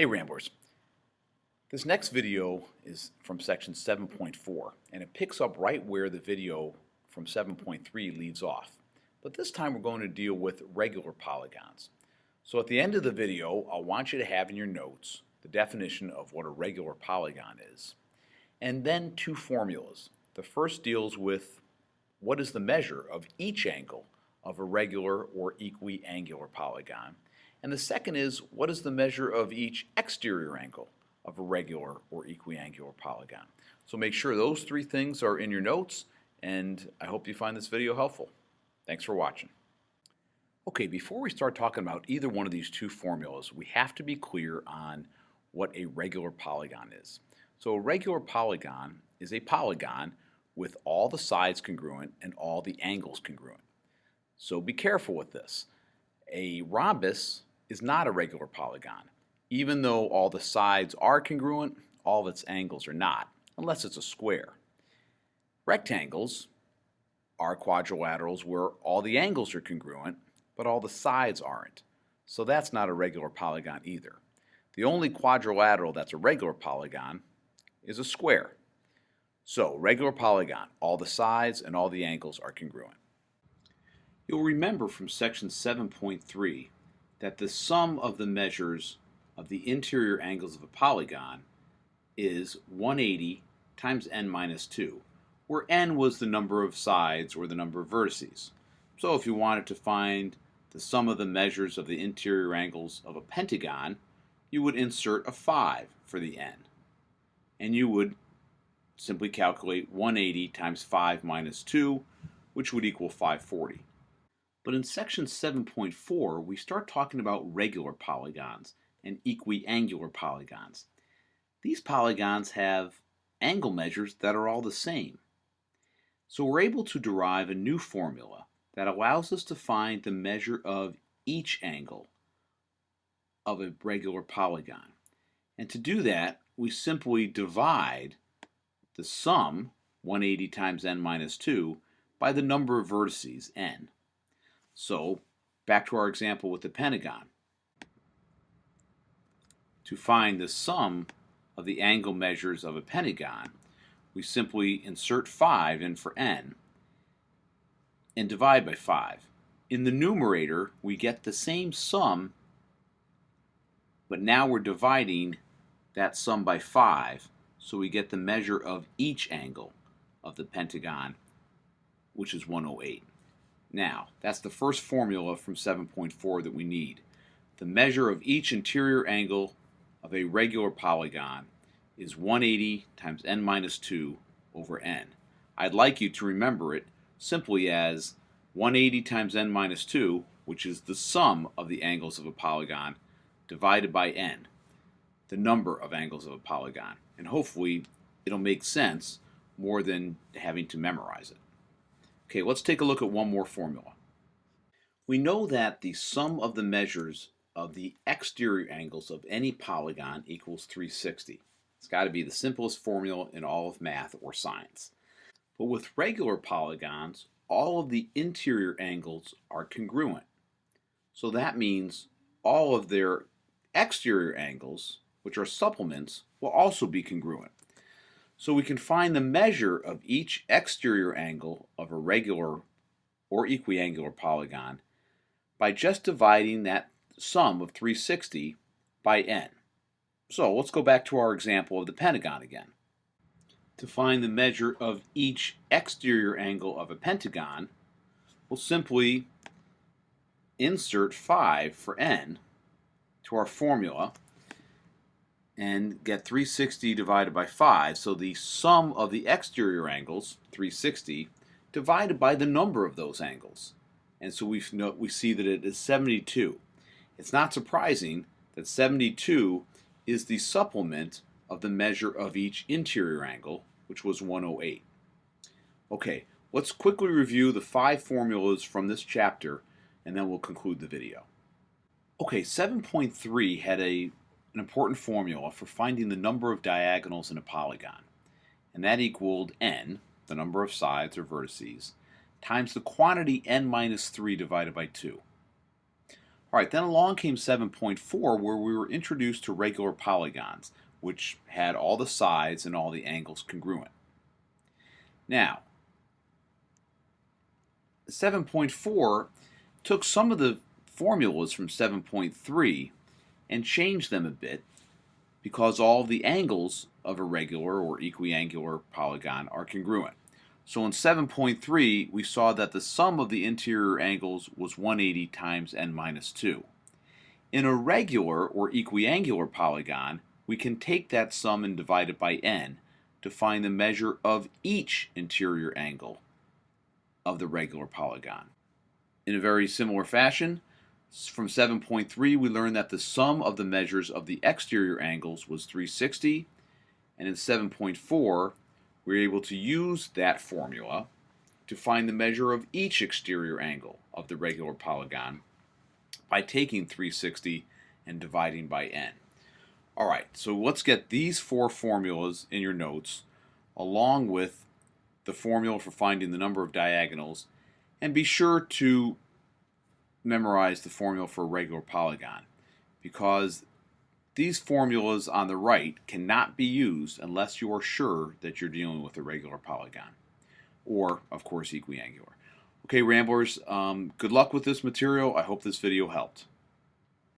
Hey Ramblers, this next video is from section 7.4 and it picks up right where the video from 7.3 leaves off. But this time we're going to deal with regular polygons. So at the end of the video, I want you to have in your notes the definition of what a regular polygon is, and then two formulas. The first deals with what is the measure of each angle of a regular or equiangular polygon. And the second is, what is the measure of each exterior angle of a regular or equiangular polygon? So make sure those three things are in your notes, and I hope you find this video helpful. Thanks for watching. Okay, before we start talking about either one of these two formulas, we have to be clear on what a regular polygon is. So a regular polygon is a polygon with all the sides congruent and all the angles congruent. So be careful with this. A rhombus is not a regular polygon. Even though all the sides are congruent, all of its angles are not, unless it's a square. Rectangles are quadrilaterals where all the angles are congruent, but all the sides aren't. So that's not a regular polygon either. The only quadrilateral that's a regular polygon is a square. So, regular polygon, all the sides and all the angles are congruent. You'll remember from section 7.3 that the sum of the measures of the interior angles of a polygon is 180 times n minus 2, where n was the number of sides or the number of vertices. So if you wanted to find the sum of the measures of the interior angles of a pentagon, you would insert a 5 for the n. And you would simply calculate 180 times 5 minus 2, which would equal 540. But in section 7.4, we start talking about regular polygons and equiangular polygons. These polygons have angle measures that are all the same. So we're able to derive a new formula that allows us to find the measure of each angle of a regular polygon. And to do that, we simply divide the sum, 180 times n minus 2, by the number of vertices, n. So, back to our example with the pentagon. To find the sum of the angle measures of a pentagon, we simply insert 5 in for n and divide by 5. In the numerator, we get the same sum, but now we're dividing that sum by 5, so we get the measure of each angle of the pentagon, which is 108. Now, that's the first formula from 7.4 that we need. The measure of each interior angle of a regular polygon is 180 times n minus 2 over n. I'd like you to remember it simply as 180 times n minus 2, which is the sum of the angles of a polygon, divided by n, the number of angles of a polygon. And hopefully it'll make sense more than having to memorize it. Okay, let's take a look at one more formula. We know that the sum of the measures of the exterior angles of any polygon equals 360. It's got to be the simplest formula in all of math or science. But with regular polygons, all of the interior angles are congruent. So that means all of their exterior angles, which are supplements, will also be congruent. So we can find the measure of each exterior angle of a regular or equiangular polygon by just dividing that sum of 360 by n. So let's go back to our example of the pentagon again. To find the measure of each exterior angle of a pentagon, we'll simply insert 5 for n to our formula and get 360 divided by 5. So the sum of the exterior angles, 360, divided by the number of those angles. And so we see that it is 72. It's not surprising that 72 is the supplement of the measure of each interior angle, which was 108. Okay, let's quickly review the 5 formulas from this chapter, and then we'll conclude the video. Okay, 7.3 had an important formula for finding the number of diagonals in a polygon, and that equaled n, the number of sides or vertices, times the quantity n minus 3 divided by 2. Alright, then along came 7.4 where we were introduced to regular polygons, which had all the sides and all the angles congruent. Now, 7.4 took some of the formulas from 7.3 and changed them a bit because all the angles of a regular or equiangular polygon are congruent. So in 7.3 we saw that the sum of the interior angles was 180 times n minus 2. In a regular or equiangular polygon, we can take that sum and divide it by n to find the measure of each interior angle of the regular polygon. In a very similar fashion, from 7.3 we learned that the sum of the measures of the exterior angles was 360, and in 7.4 we were able to use that formula to find the measure of each exterior angle of the regular polygon by taking 360 and dividing by n. Alright, so let's get these four formulas in your notes along with the formula for finding the number of diagonals, and be sure to memorize the formula for a regular polygon, because these formulas on the right cannot be used unless you are sure that you're dealing with a regular polygon, or of course equiangular. Okay, Ramblers, good luck with this material. I hope this video helped.